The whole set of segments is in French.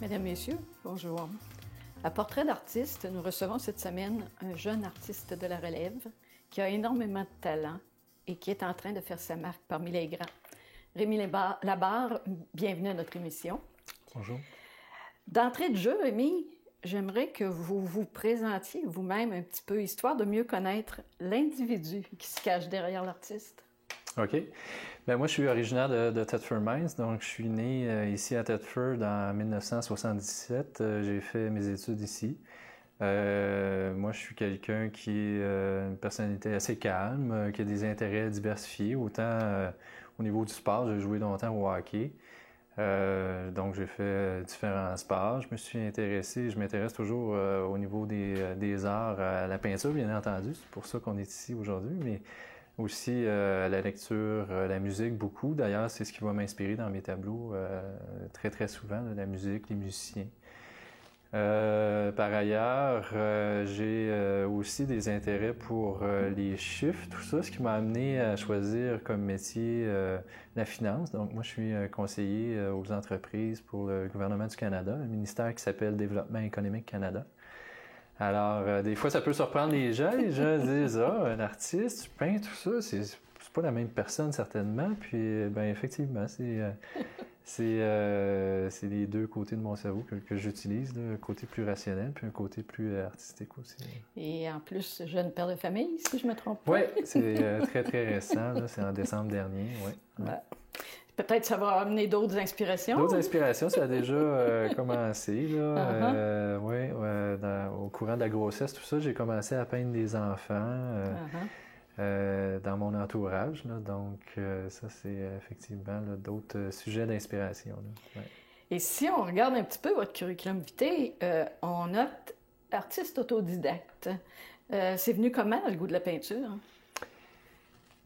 Mesdames, Messieurs, bonjour. À Portrait d'artiste, nous recevons cette semaine un jeune artiste de la relève qui a énormément de talent et qui est en train de faire sa marque parmi les grands. Rémi Labarre, bienvenue à notre émission. Bonjour. D'entrée de jeu, Rémi, j'aimerais que vous vous présentiez vous-même un petit peu, histoire de mieux connaître l'individu qui se cache derrière l'artiste. OK. Bien, moi, je suis originaire de Thetford Mines, donc je suis né ici à Thetford en 1977. J'ai fait mes études ici. Moi, je suis quelqu'un qui est une personnalité assez calme, qui a des intérêts diversifiés, autant au niveau du sport, j'ai joué longtemps au hockey. Donc, j'ai fait différents sports. Je m'intéresse toujours au niveau des arts, à la peinture, bien entendu. C'est pour ça qu'on est ici aujourd'hui, mais aussi la lecture, la musique, beaucoup. D'ailleurs, c'est ce qui va m'inspirer dans mes tableaux très, très souvent, la musique, les musiciens. Par ailleurs, j'ai aussi des intérêts pour les chiffres, tout ça, ce qui m'a amené à choisir comme métier la finance. Donc, moi, je suis conseiller aux entreprises pour le gouvernement du Canada, un ministère qui s'appelle Développement économique Canada. Alors, des fois, ça peut surprendre les gens. Les gens disent « Ah, un artiste, tu peins, tout ça, c'est pas la même personne, certainement. » Puis, ben effectivement, c'est les deux côtés de mon cerveau que j'utilise, là, un côté plus rationnel, puis un côté plus artistique aussi. Et en plus, jeune père de famille, si je me trompe pas. Oui, c'est très, très récent. Là, c'est en décembre dernier, oui. Ouais. Peut-être ça va amener d'autres inspirations. D'autres inspirations, ça a déjà commencé. Là. Au courant de la grossesse, tout ça, j'ai commencé à peindre des enfants dans mon entourage. Là. Donc, ça, c'est effectivement là, d'autres sujets d'inspiration. Ouais. Et si on regarde un petit peu votre curriculum vitae, on note artiste autodidacte. C'est venu comment, le goût de la peinture?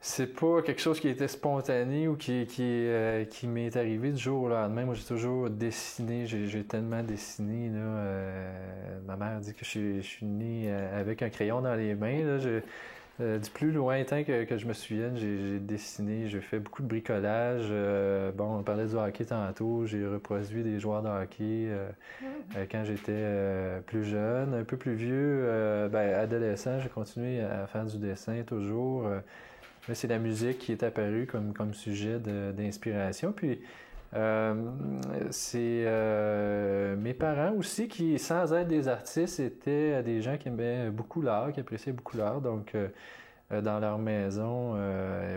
C'est pas quelque chose qui était spontané ou qui m'est arrivé du jour au lendemain. Moi, j'ai toujours dessiné. J'ai tellement dessiné. Là, ma mère dit que je suis né avec un crayon dans les mains. Là, du plus lointain que je me souvienne, j'ai dessiné. J'ai fait beaucoup de bricolage. On parlait du hockey tantôt. J'ai reproduit des joueurs de hockey quand j'étais plus jeune. Un peu plus vieux, adolescent, j'ai continué à faire du dessin toujours. Là, c'est la musique qui est apparue comme sujet d'inspiration. Puis, c'est mes parents aussi qui, sans être des artistes, étaient des gens qui aimaient beaucoup l'art, qui appréciaient beaucoup l'art. Donc, dans leur maison,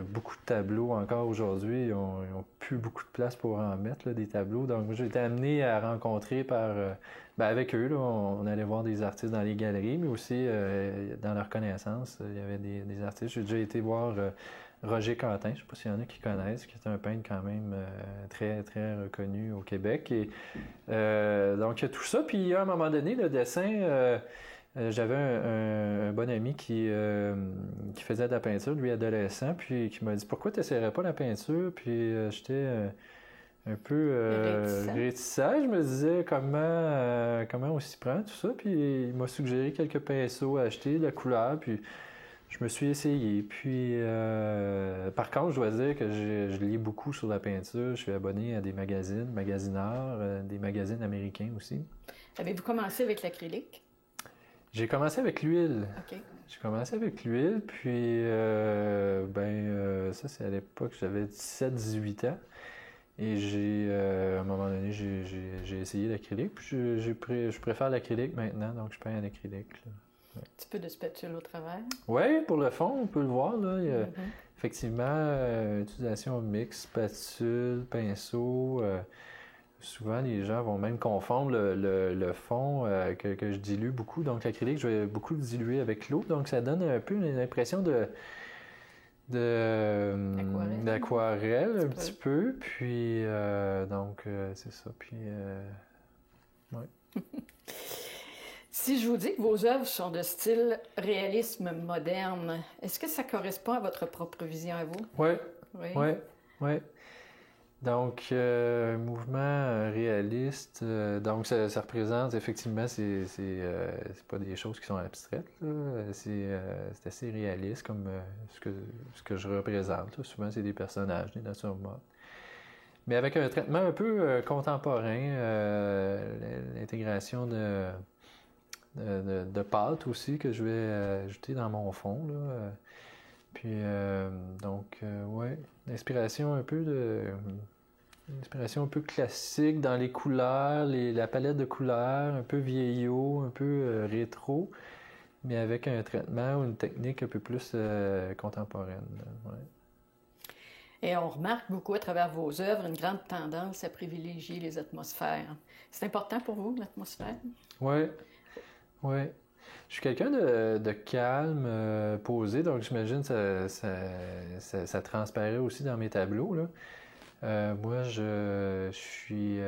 beaucoup de tableaux encore aujourd'hui. Ils ont plus beaucoup de place pour en mettre, là, des tableaux. Donc, j'ai été amené à rencontrer avec eux. Là, on allait voir des artistes dans les galeries, mais aussi dans leur connaissance. Il y avait des artistes. J'ai déjà été voir Roger Quentin, je ne sais pas s'il y en a qui connaissent, qui est un peintre quand même très, très reconnu au Québec. Et, donc, il y a tout ça. Puis, à un moment donné, le dessin... j'avais un bon ami qui faisait de la peinture, lui adolescent, puis qui m'a dit « Pourquoi tu n'essaierais pas la peinture? » Puis j'étais un peu réticent. Je me disais comment on s'y prend, tout ça. Puis il m'a suggéré quelques pinceaux à acheter, de la couleur, puis je me suis essayé. Puis par contre, je dois dire que je lis beaucoup sur la peinture. Je suis abonné à des magazines, magasineurs, des magazines américains aussi. Avez-vous commencé avec l'acrylique? J'ai commencé avec l'huile. Okay. J'ai commencé avec l'huile, puis ça c'est à l'époque, j'avais 17-18 ans. Et à un moment donné, j'ai essayé l'acrylique, puis je préfère l'acrylique maintenant, donc je peins en acrylique. Là. Ouais. Un petit peu de spatule au travers. Oui, pour le fond, on peut le voir. Là. Il y a effectivement utilisation mixte, spatule, pinceau. Souvent, les gens vont même confondre le fond que je dilue beaucoup. Donc, l'acrylique, je vais beaucoup le diluer avec l'eau. Donc, ça donne un peu l'impression d'aquarelle, un petit peu. Puis, c'est ça. Puis, ouais. Si je vous dis que vos œuvres sont de style réalisme moderne, est-ce que ça correspond à votre propre vision à vous? Oui. Donc, mouvement réaliste, donc ça représente effectivement, c'est pas des choses qui sont abstraites, là. C'est assez réaliste comme ce que je représente. Là. Souvent, c'est des personnages, des natures mortes. Mais avec un traitement un peu contemporain, intégration de pâte aussi que je vais ajouter dans mon fond, là. Puis, ouais, l'inspiration un peu une inspiration un peu classique dans les couleurs, la palette de couleurs, un peu vieillot, un peu rétro, mais avec un traitement ou une technique un peu plus contemporaine. Ouais. Et on remarque beaucoup à travers vos œuvres une grande tendance à privilégier les atmosphères. C'est important pour vous, l'atmosphère? Oui, oui. Je suis quelqu'un de calme, posé, donc j'imagine que ça transparaît aussi dans mes tableaux, là. Moi, je suis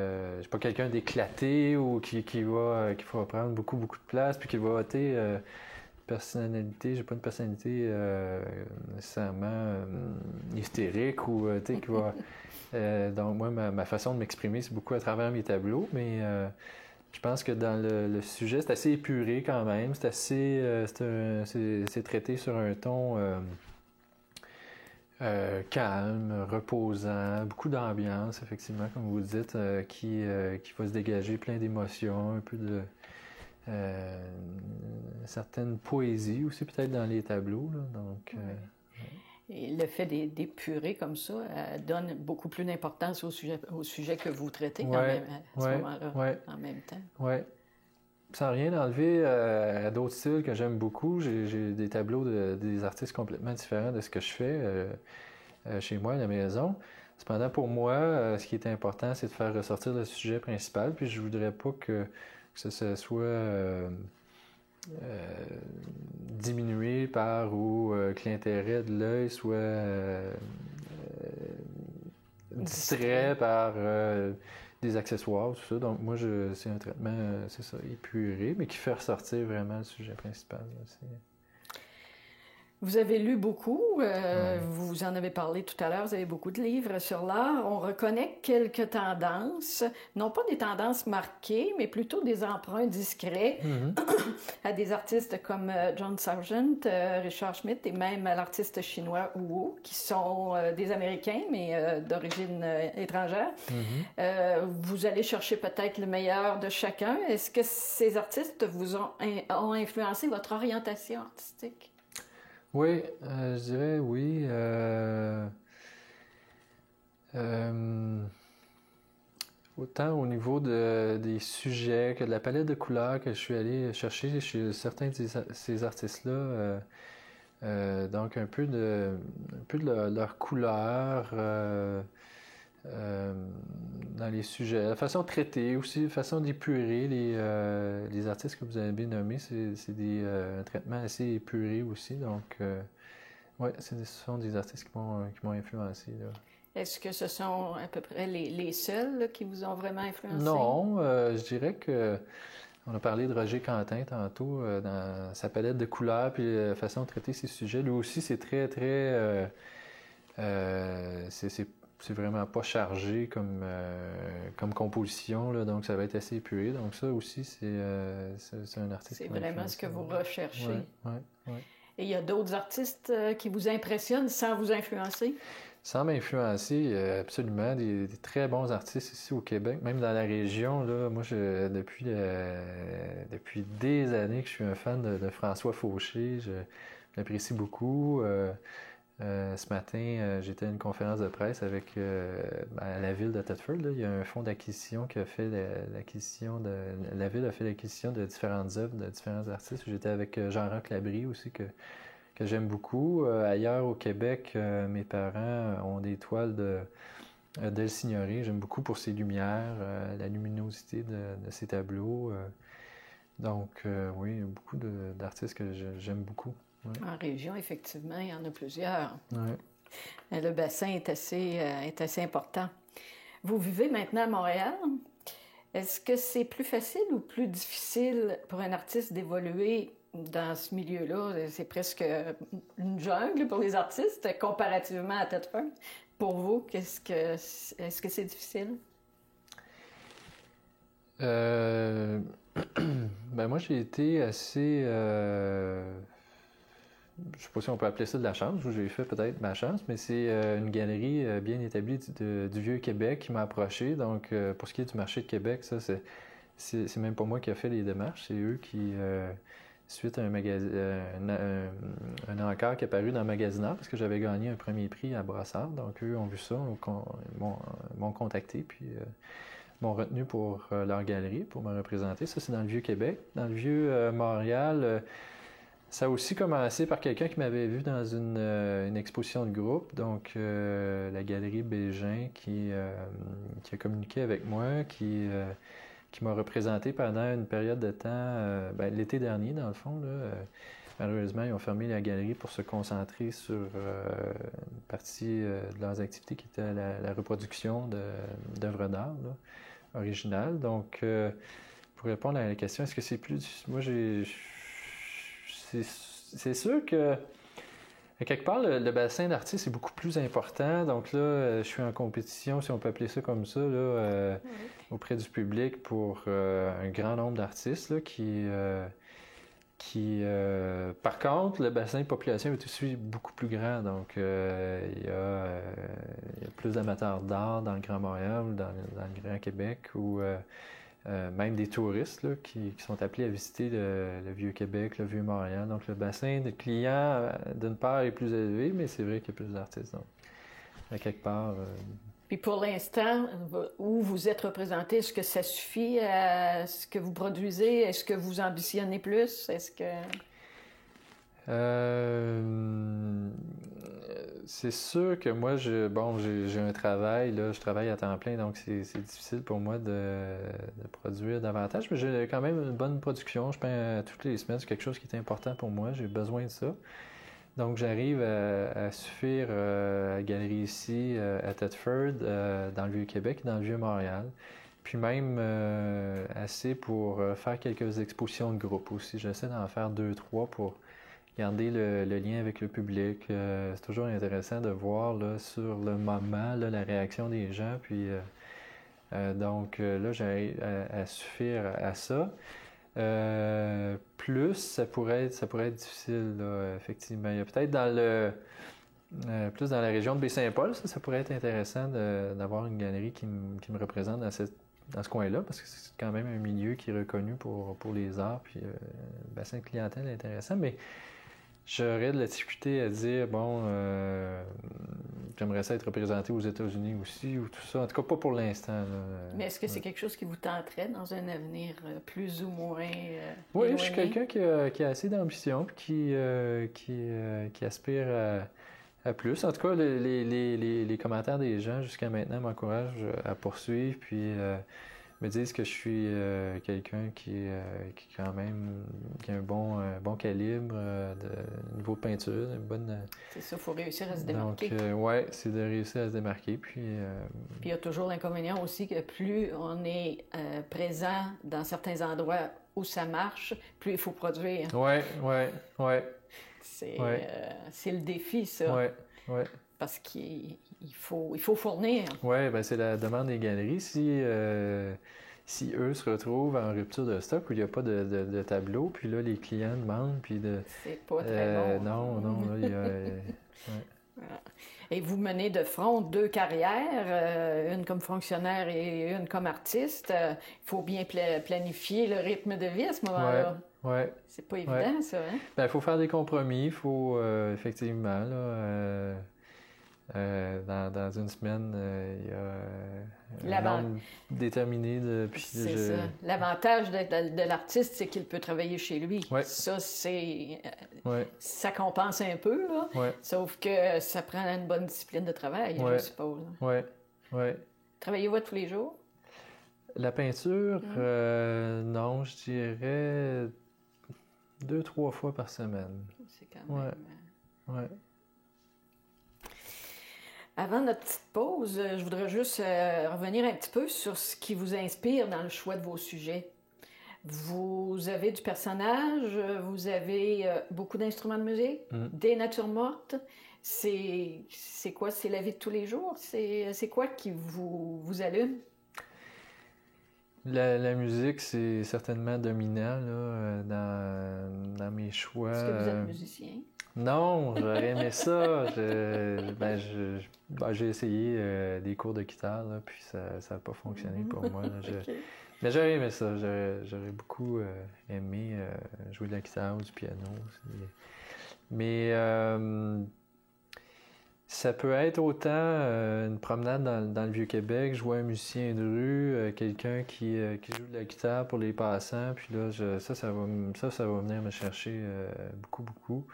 pas quelqu'un d'éclaté ou qui va prendre beaucoup de place puis qui va voter personnalité. J'ai pas une personnalité nécessairement hystérique ou qui va. Donc moi, ma façon de m'exprimer, c'est beaucoup à travers mes tableaux, mais je pense que dans le sujet, c'est assez épuré quand même. C'est assez, c'est traité sur un ton. Calme, reposant, beaucoup d'ambiance, effectivement, comme vous dites, qui va se dégager plein d'émotions, un peu de certaine poésie aussi peut-être dans les tableaux. Là, donc, Et le fait d'épurer comme ça donne beaucoup plus d'importance au sujet que vous traitez à ce moment-là, en même temps. Oui. Sans rien enlever à d'autres styles que j'aime beaucoup, j'ai des tableaux des artistes complètement différents de ce que je fais chez moi à la maison. Cependant, pour moi, ce qui est important, c'est de faire ressortir le sujet principal, puis je voudrais pas que ce soit diminué par ou que l'intérêt de l'œil soit distrait par des accessoires, tout ça. Donc moi, c'est un traitement, c'est ça, épuré, mais qui fait ressortir vraiment le sujet principal. Là, vous avez lu beaucoup, vous en avez parlé tout à l'heure, vous avez beaucoup de livres sur l'art. On reconnaît quelques tendances, non pas des tendances marquées, mais plutôt des emprunts discrets à des artistes comme John Sargent, Richard Schmidt et même à l'artiste chinois Wu, qui sont des Américains, mais d'origine étrangère. Vous allez chercher peut-être le meilleur de chacun. Est-ce que ces artistes vous ont influencé votre orientation artistique? Oui, je dirais oui. Autant au niveau des sujets que de la palette de couleurs que je suis allé chercher chez certains de ces artistes-là. Donc un peu de leur couleur dans les sujets. La façon de traiter aussi, la façon d'épurer les artistes que vous avez bien nommés, c'est des traitements assez épurés aussi. Donc, ouais, ce sont des artistes qui m'ont influencé. Là. Est-ce que ce sont à peu près les seuls là, qui vous ont vraiment influencé? Non, je dirais que on a parlé de Roger Quentin tantôt dans sa palette de couleurs puis la façon de traiter ses sujets. Lui aussi, c'est très, très... c'est vraiment pas chargé comme composition, là, donc ça va être assez épuré. Donc ça aussi, c'est un artiste c'est qui vraiment ce que vous recherchez. Ouais. Et il y a d'autres artistes qui vous impressionnent sans vous influencer? Sans m'influencer, absolument, des très bons artistes ici au Québec, même dans la région. Là, moi, depuis des années que je suis un fan de François Fauché, je l'apprécie beaucoup. Ce matin, j'étais à une conférence de presse avec à la ville de Thetford. Là, il y a un fonds d'acquisition qui a fait l'acquisition de... La ville a fait l'acquisition de différentes œuvres de différents artistes. J'étais avec Jean-Roch Labrie aussi, que j'aime beaucoup. Ailleurs au Québec, mes parents ont des toiles d'El Signoret. J'aime beaucoup pour ses lumières, la luminosité de ses tableaux. Donc, oui, il y a beaucoup d'artistes que j'aime beaucoup. Ouais. En région, effectivement, il y en a plusieurs. Ouais. Le bassin est assez important. Vous vivez maintenant à Montréal. Est-ce que c'est plus facile ou plus difficile pour un artiste d'évoluer dans ce milieu-là? C'est presque une jungle pour les artistes comparativement à Thetford. Pour vous, est-ce que c'est difficile? Ben moi, j'ai été assez... je sais pas si on peut appeler ça de la chance, ou j'ai fait peut-être ma chance, mais c'est une galerie bien établie du Vieux-Québec qui m'a approché. Donc, pour ce qui est du marché de Québec, ça, c'est même pas moi qui a fait les démarches, c'est eux qui, suite à un encart qui est apparu dans le Magasineur, parce que j'avais gagné un premier prix à Brassard, donc eux ont vu ça, m'ont contacté, puis m'ont retenu pour leur galerie, pour me représenter. Ça, c'est dans le Vieux-Québec. Dans le Vieux-Montréal, ça a aussi commencé par quelqu'un qui m'avait vu dans une exposition de groupe, donc la galerie Bégin qui a communiqué avec moi, qui m'a représenté pendant une période de temps, l'été dernier dans le fond. Là, malheureusement, ils ont fermé la galerie pour se concentrer sur une partie de leurs activités qui était la reproduction d'œuvres d'art là, originales. Donc, pour répondre à la question, est-ce que c'est plus... Moi, c'est sûr que, quelque part, le bassin d'artistes est beaucoup plus important. Donc là, je suis en compétition, si on peut appeler ça comme ça, là, auprès du public pour un grand nombre d'artistes là, par contre, le bassin de population est aussi beaucoup plus grand. Donc, il y a plus d'amateurs d'art dans le Grand Montréal, dans le Grand Québec, ou même des touristes là, qui sont appelés à visiter le Vieux-Québec, le Vieux-Montréal. Donc, le bassin de clients, d'une part, est plus élevé, mais c'est vrai qu'il y a plus d'artistes. Donc, à quelque part... Puis pour l'instant, où vous êtes représenté, est-ce que ça suffit à ce que vous produisez? Est-ce que vous ambitionnez plus? Est-ce que... c'est sûr que moi, j'ai un travail, là, je travaille à temps plein, donc c'est difficile pour moi de produire davantage, mais j'ai quand même une bonne production. Je peins toutes les semaines, c'est quelque chose qui est important pour moi, j'ai besoin de ça. Donc, j'arrive à suffire à la galerie ici, à Thetford, dans le Vieux-Québec et dans le Vieux-Montréal. Puis même assez pour faire quelques expositions de groupe aussi. J'essaie d'en faire 2-3 pour garder le lien avec le public. C'est toujours intéressant de voir là, sur le moment là, la réaction des gens. Puis, donc là, j'arrive à suffire à ça. Plus, ça pourrait être difficile, là, effectivement. Il y a peut-être plus dans la région de Baie-Saint-Paul, ça pourrait être intéressant d'avoir une galerie qui me représente dans ce coin-là, parce que c'est quand même un milieu qui est reconnu pour les arts, puis le bassin de clientèle est intéressant, mais j'aurais de la difficulté à dire, bon, j'aimerais ça être représenté aux États-Unis aussi, ou tout ça. En tout cas, pas pour l'instant. Là. Mais est-ce que c'est quelque chose qui vous tenterait dans un avenir plus ou moins oui, éloigné? je suis quelqu'un qui a assez d'ambition, puis qui aspire à plus. En tout cas, les commentaires des gens jusqu'à maintenant m'encouragent à poursuivre, puis me disent que je suis quelqu'un qui quand même qui a un bon calibre de niveau de peinture, une bonne... C'est ça, il faut réussir à se démarquer. Donc, ouais, c'est de réussir à se démarquer, puis il y a toujours l'inconvénient aussi que plus on est présent dans certains endroits où ça marche, plus il faut produire. Ouais. C'est le défi, ça. Ouais. Parce qu'il faut fournir. Oui, ben c'est la demande des galeries. Si eux se retrouvent en rupture de stock où il n'y a pas de tableau, puis là, les clients demandent, puis c'est pas très bon. Non, là, il y a... Voilà. Et vous menez de front 2 carrières, une comme fonctionnaire et une comme artiste. Il faut bien planifier le rythme de vie à ce moment-là. Ouais. C'est pas évident, ça, hein? Ben, il faut faire des compromis. Il faut, effectivement, là... dans une semaine, il y a un nombre déterminé de... C'est ça. L'avantage de l'artiste, c'est qu'il peut travailler chez lui. Ouais. Ça, ça compense un peu, là. Ouais. Sauf que ça prend une bonne discipline de travail, je suppose. Oui. Travaillez-vous tous les jours? La peinture, non, je dirais 2-3 fois par semaine. C'est quand même... Ouais. Avant notre petite pause, je voudrais juste revenir un petit peu sur ce qui vous inspire dans le choix de vos sujets. Vous avez du personnage, vous avez beaucoup d'instruments de musique, des natures mortes. C'est quoi? C'est la vie de tous les jours? C'est quoi qui vous allume? La musique, c'est certainement dominant là, dans mes choix. Est-ce que vous êtes musicien? Non, j'aurais aimé ça. J'ai essayé des cours de guitare, là, puis ça n'a pas fonctionné pour moi. Là. Okay. Mais j'aurais aimé ça. J'aurais beaucoup aimé jouer de la guitare ou du piano. Mais ça peut être autant une promenade dans le Vieux-Québec, je vois un musicien de rue, quelqu'un qui joue de la guitare pour les passants, puis là, ça va venir me chercher beaucoup, beaucoup.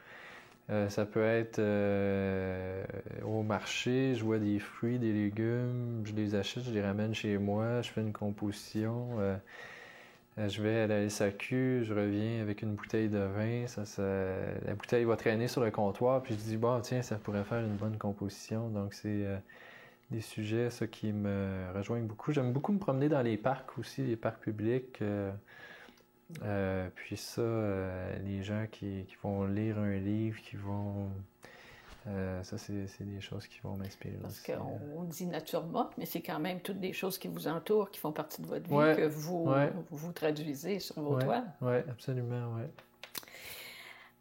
Ça peut être au marché, je vois des fruits, des légumes, je les achète, je les ramène chez moi, je fais une composition. Je vais à la SAQ, je reviens avec une bouteille de vin. La bouteille va traîner sur le comptoir, puis je dis, bon, tiens, ça pourrait faire une bonne composition. Donc, c'est des sujets, ça, qui me rejoignent beaucoup. J'aime beaucoup me promener dans les parcs aussi, les parcs publics. Puis ça, les gens qui vont lire un livre, qui vont... ça, c'est des choses qui vont m'inspirer Parce aussi. qu'on dit nature morte, mais c'est quand même toutes des choses qui vous entourent, qui font partie de votre vie, Ouais, que vous traduisez sur vos toiles. Oui, absolument, oui.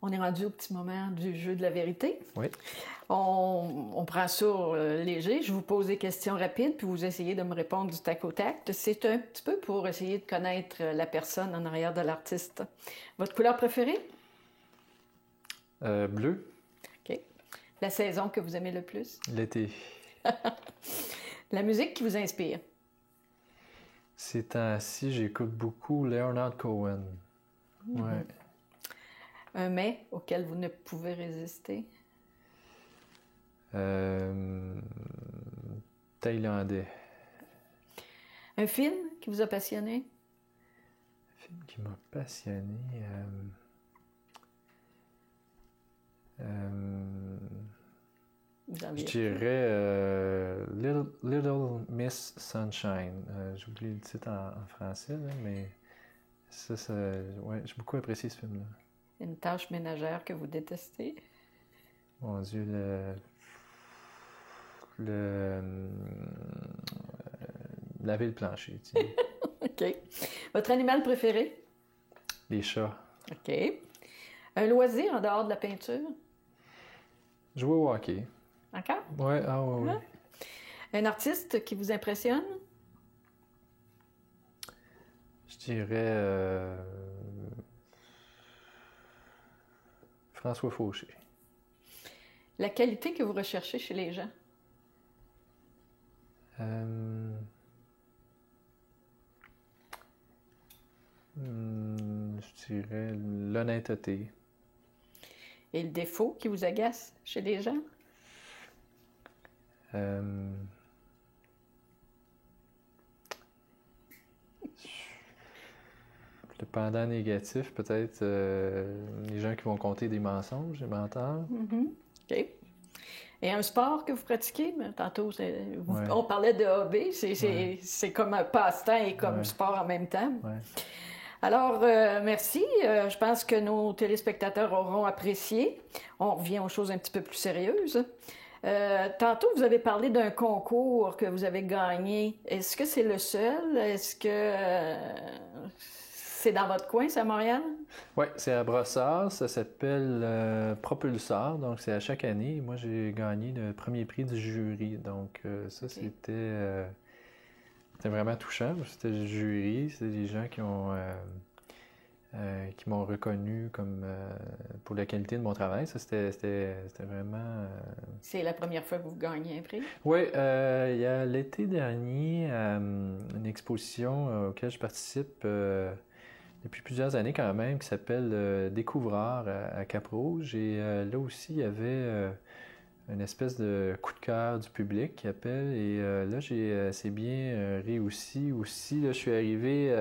On est rendu au petit moment du jeu de la vérité. Oui. On prend ça léger. Je vous pose des questions rapides, puis vous essayez de me répondre du tac au tac. C'est un petit peu pour essayer de connaître la personne en arrière de l'artiste. Votre couleur préférée? Bleu. OK. La saison que vous aimez le plus? L'été. La musique qui vous inspire? Ces temps-ci, j'écoute beaucoup Leonard Cohen. Mm-hmm. Ouais. Un mets auquel vous ne pouvez résister? Thaïlandais. Un film qui vous a passionné? Un film qui m'a passionné. Je dirais Little Miss Sunshine. J'oublie le titre en français, là, mais ouais, j'ai beaucoup apprécié ce film-là. Une tâche ménagère que vous détestez? Mon Dieu, laver le plancher, tiens. OK. Votre animal préféré? Les chats. OK. Un loisir en dehors de la peinture? Jouer au hockey. Encore? Ouais, oui. Un artiste qui vous impressionne? Je dirais François Fauché. La qualité que vous recherchez chez les gens? Je dirais l'honnêteté. Et le défaut qui vous agace chez les gens? Le pendant négatif, peut-être les gens qui vont compter des mensonges, des menteurs. Mm-hmm. OK. Et un sport que vous pratiquez? Tantôt, on parlait de hobby. C'est comme un passe-temps et comme sport en même temps. Ouais. Alors, merci. Je pense que nos téléspectateurs auront apprécié. On revient aux choses un petit peu plus sérieuses. Tantôt, vous avez parlé d'un concours que vous avez gagné. Est-ce que c'est le seul? Est-ce que c'est dans votre coin, c'est à Montréal? Oui, c'est à Brossard. Ça s'appelle Propulsor. Donc, c'est à chaque année. Moi, j'ai gagné le premier prix du jury. Donc, ça, c'était vraiment touchant. C'était le jury. C'était des gens qui m'ont reconnu comme pour la qualité de mon travail. Ça, c'était vraiment... C'est la première fois que vous gagnez un prix? Oui, il y a l'été dernier, une exposition auquel je participe depuis plusieurs années quand même, qui s'appelle Découvreur à Cap-Rouge. Et là aussi, il y avait une espèce de coup de cœur du public qui appelle. Et là, j'ai assez bien réussi aussi. Là, je suis arrivé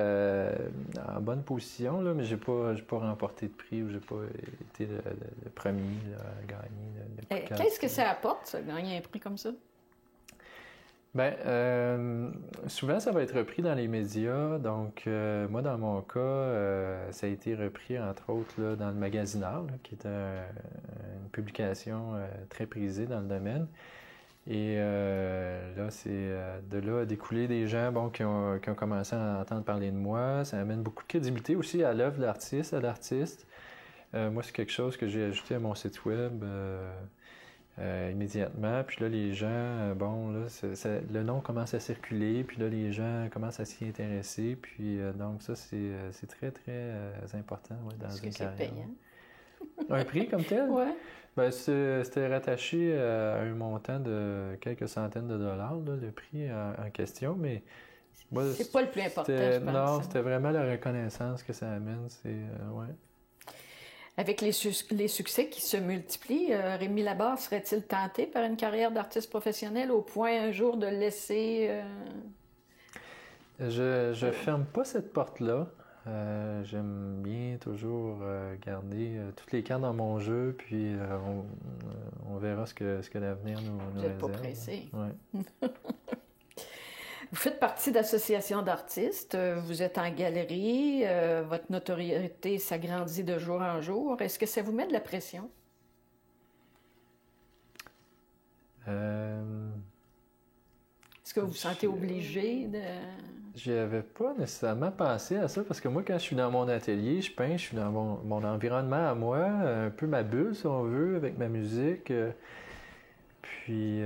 en bonne position, là, mais j'ai pas remporté de prix ou j'ai pas été le premier là, à gagner le coup de cœur. Qu'est-ce que ça apporte, ça, gagner un prix comme ça? Bien, souvent, ça va être repris dans les médias. Donc, moi, dans mon cas, ça a été repris, entre autres, là, dans le Magasineur, là, qui est une publication très prisée dans le domaine. Et là, c'est de là a découlé des gens qui ont commencé à entendre parler de moi. Ça amène beaucoup de crédibilité aussi à l'œuvre de l'artiste, à l'artiste. Moi, c'est quelque chose que j'ai ajouté à mon site web. immédiatement. Puis là, les gens, bon, là, le nom commence à circuler, puis là, les gens commencent à s'y intéresser. Puis donc ça, c'est très, très important dans Est-ce une que c'est carrière. payant? Un prix comme tel? Oui. Ben, c'était rattaché à un montant de quelques centaines de dollars, là, le prix en question, mais moi, C'est pas le plus important, je pense. non, c'était vraiment la reconnaissance que ça amène. Ouais. Avec les succès qui se multiplient, Rémi Labarre serait-il tenté par une carrière d'artiste professionnel au point un jour de laisser... Je ferme pas cette porte-là. J'aime bien toujours garder toutes les cartes dans mon jeu, puis on verra ce que l'avenir nous Vous réserve. n'êtes pas pressé. Ouais. Vous faites partie d'associations d'artistes, vous êtes en galerie, votre notoriété s'agrandit de jour en jour. Est-ce que ça vous met de la pression? Est-ce que vous vous sentez obligé de... J'y avais pas nécessairement pensé à ça, parce que moi, quand je suis dans mon atelier, je peins, je suis dans mon environnement à moi, un peu ma bulle, si on veut, avec ma musique. Puis,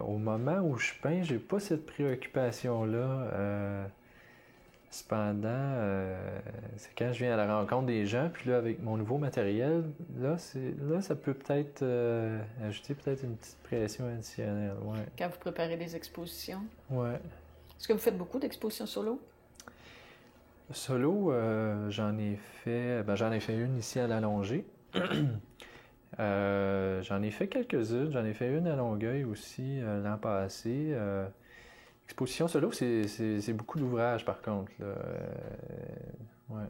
au moment où je peins, j'ai pas cette préoccupation-là. Cependant, c'est quand je viens à la rencontre des gens, puis là, avec mon nouveau matériel, là, ça peut peut-être ajouter peut-être une petite pression additionnelle. Ouais. Quand vous préparez des expositions? Ouais. Est-ce que vous faites beaucoup d'expositions solo? Solo, j'en ai fait une ici à l'Allongée. J'en ai fait quelques-unes. J'en ai fait une à Longueuil aussi l'an passé. Exposition solo, c'est beaucoup d'ouvrages par contre. Là. Ouais.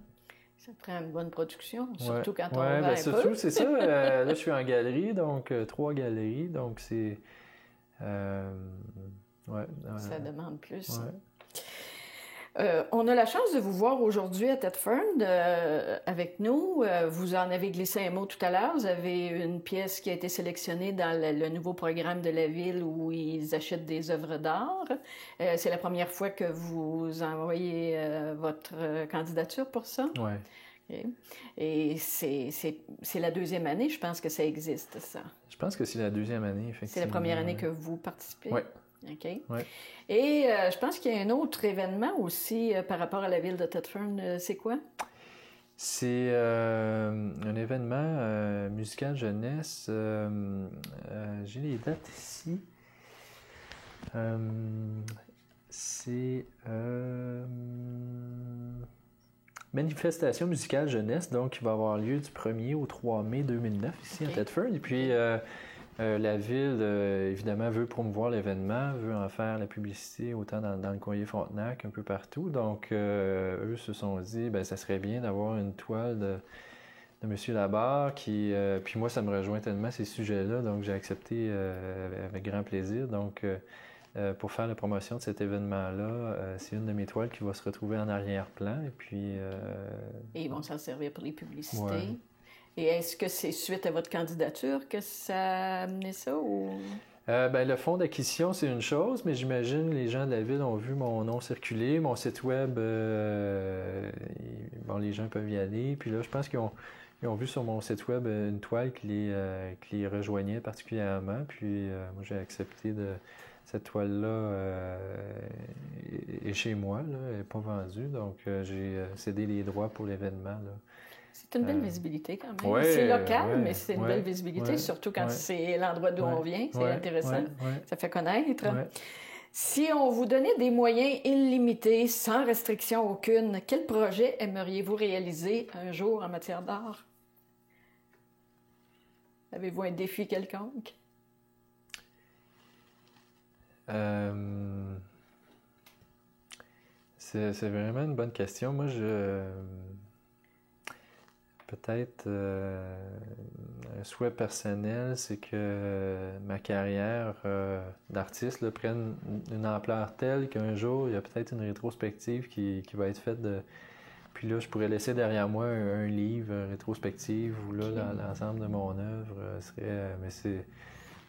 Ça prend une bonne production, surtout quand on va un surtout, peu. c'est ça. Là, je suis en galerie, donc 3 galeries, donc c'est... Ça demande plus. Ouais. On a la chance de vous voir aujourd'hui à Thetford avec nous. Vous en avez glissé un mot tout à l'heure. Vous avez une pièce qui a été sélectionnée dans le nouveau programme de la ville où ils achètent des œuvres d'art. C'est la première fois que vous envoyez votre candidature pour ça? Oui. Okay. Et c'est la deuxième année, je pense que ça existe, ça. Je pense que c'est la deuxième année, effectivement. C'est la première année que vous participez? Oui. OK. Ouais. Et je pense qu'il y a un autre événement aussi par rapport à la ville de Thetford. C'est quoi? C'est un événement musical jeunesse. J'ai les dates ici. C'est manifestation musicale jeunesse, donc qui va avoir lieu du 1er au 3 mai 2009 ici à Thetford. Et puis... la ville, évidemment, veut promouvoir l'événement, veut en faire la publicité autant dans le courrier Frontenac, un peu partout. Donc, eux se sont dit, ça serait bien d'avoir une toile de M. Labarre qui... puis moi, ça me rejoint tellement ces sujets-là, donc j'ai accepté avec grand plaisir. Donc, pour faire la promotion de cet événement-là, c'est une de mes toiles qui va se retrouver en arrière-plan. Et puis... Et ils vont s'en servir pour les publicités. Ouais. Et est-ce que c'est suite à votre candidature que ça a amené ça ou... le fonds d'acquisition, c'est une chose, mais j'imagine que les gens de la ville ont vu mon nom circuler, mon site web, les gens peuvent y aller. Puis là, je pense qu'ils ont vu sur mon site web une toile qui les rejoignait particulièrement. Puis moi, j'ai accepté cette toile-là est chez moi, là, elle n'est pas vendue. Donc, j'ai cédé les droits pour l'événement, là. C'est une belle visibilité quand même. Ouais, c'est local, mais c'est une belle visibilité, surtout quand c'est l'endroit d'où on vient. C'est intéressant. Ça fait connaître. Si on vous donnait des moyens illimités, sans restriction aucune, quel projet aimeriez-vous réaliser un jour en matière d'art? Avez-vous un défi quelconque? C'est vraiment une bonne question. Moi, peut-être un souhait personnel, c'est que ma carrière d'artiste prenne une ampleur telle qu'un jour, il y a peut-être une rétrospective qui va être faite de... Puis là, je pourrais laisser derrière moi un livre rétrospective où là, l'ensemble de mon œuvre serait... mais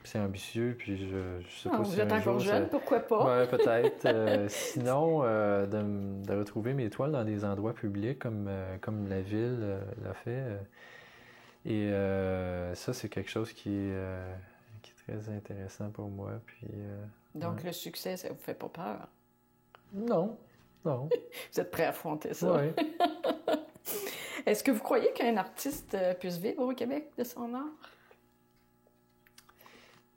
c'est ambitieux, puis je sais pas si vous êtes encore jeune, pourquoi pas? Oui, peut-être. Sinon, de retrouver mes toiles dans des endroits publics comme la ville l'a fait. Et ça, c'est quelque chose qui est très intéressant pour moi. Puis, Donc, le succès, ça vous fait pas peur? Non, non. Vous êtes prêt à affronter ça? Oui. Est-ce que vous croyez qu'un artiste puisse vivre au Québec de son art?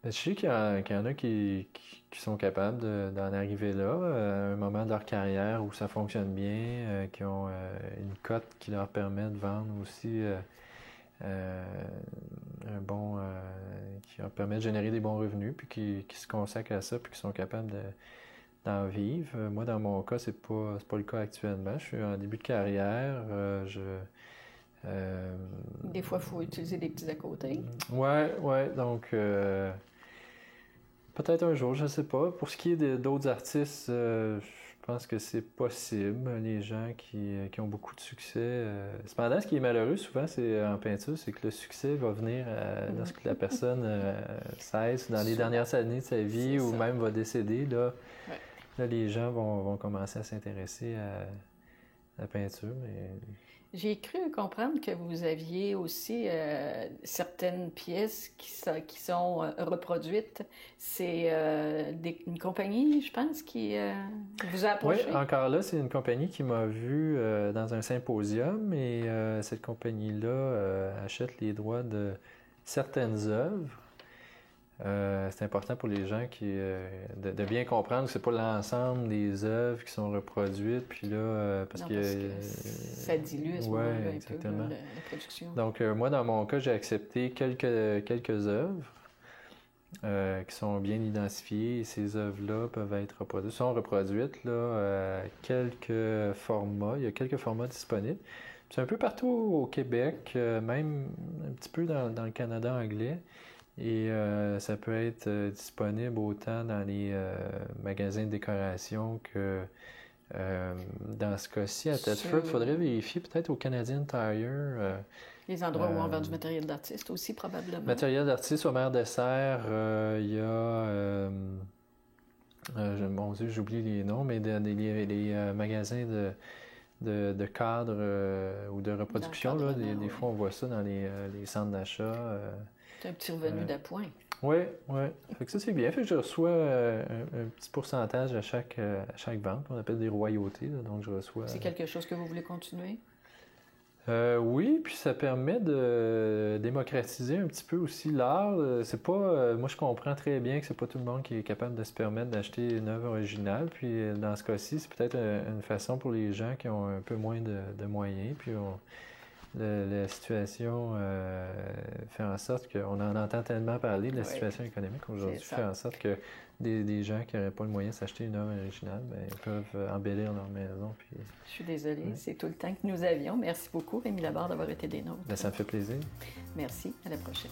Je sais qu'il y en a qui sont capables d'en arriver là, à un moment de leur carrière où ça fonctionne bien, qui ont une cote qui leur permet de vendre aussi qui leur permet de générer des bons revenus, puis qui se consacrent à ça, puis qui sont capables d'en vivre. Moi, dans mon cas, c'est pas le cas actuellement. Je suis en début de carrière. Des fois, il faut utiliser des petits à côté. Ouais. Donc, peut-être un jour, je ne sais pas. Pour ce qui est d'autres artistes, je pense que c'est possible. Les gens qui ont beaucoup de succès. Cependant, ce qui est malheureux souvent, c'est en peinture, c'est que le succès va venir lorsque la personne cesse dans les dernières années de sa vie ou même va décéder. Là, les gens vont commencer à s'intéresser à la peinture. Mais... J'ai cru comprendre que vous aviez aussi certaines pièces qui sont reproduites. C'est une compagnie, je pense, qui vous a approché. Oui, encore là, c'est une compagnie qui m'a vu dans un symposium et cette compagnie-là achète les droits de certaines œuvres. C'est important pour les gens de bien comprendre que c'est pas l'ensemble des œuvres qui sont reproduites, puis là, parce que ça dilue à ce moment-là un peu la production. Donc, moi, dans mon cas, j'ai accepté quelques œuvres qui sont bien identifiées, et ces œuvres-là sont reproduites là, quelques formats. Il y a quelques formats disponibles. C'est un peu partout au Québec, même un petit peu dans le Canada anglais. Et ça peut être disponible autant dans les magasins de décoration que dans ce cas-ci, à Thetford. Il faudrait vérifier peut-être au Canadian Tire. Les endroits où on vend du matériel d'artiste aussi, probablement. Matériel d'artiste au Maire Dessert, il y a... mon Dieu, j'oublie les noms, mais les magasins de cadres ou de reproduction, là, des fois on voit ça dans les centres d'achat. C'est un petit revenu d'appoint. Oui. Fait que ça, c'est bien. Fait que je reçois un petit pourcentage à chaque vente. On appelle des royautés. Là, donc, je reçois... C'est quelque chose que vous voulez continuer? Oui, puis ça permet de démocratiser un petit peu aussi l'art. C'est pas... moi, je comprends très bien que c'est pas tout le monde qui est capable de se permettre d'acheter une œuvre originale. Puis, dans ce cas-ci, c'est peut-être une façon pour les gens qui ont un peu moins de moyens. Puis, la situation fait en sorte qu'on en entend tellement parler de la situation économique aujourd'hui, fait en sorte que des gens qui n'auraient pas le moyen de s'acheter une œuvre originale, ils peuvent embellir leur maison. Puis... Je suis désolée, c'est tout le temps que nous avions. Merci beaucoup, Rémi Laborde, d'avoir été des nôtres. Ça me fait plaisir. Merci, à la prochaine.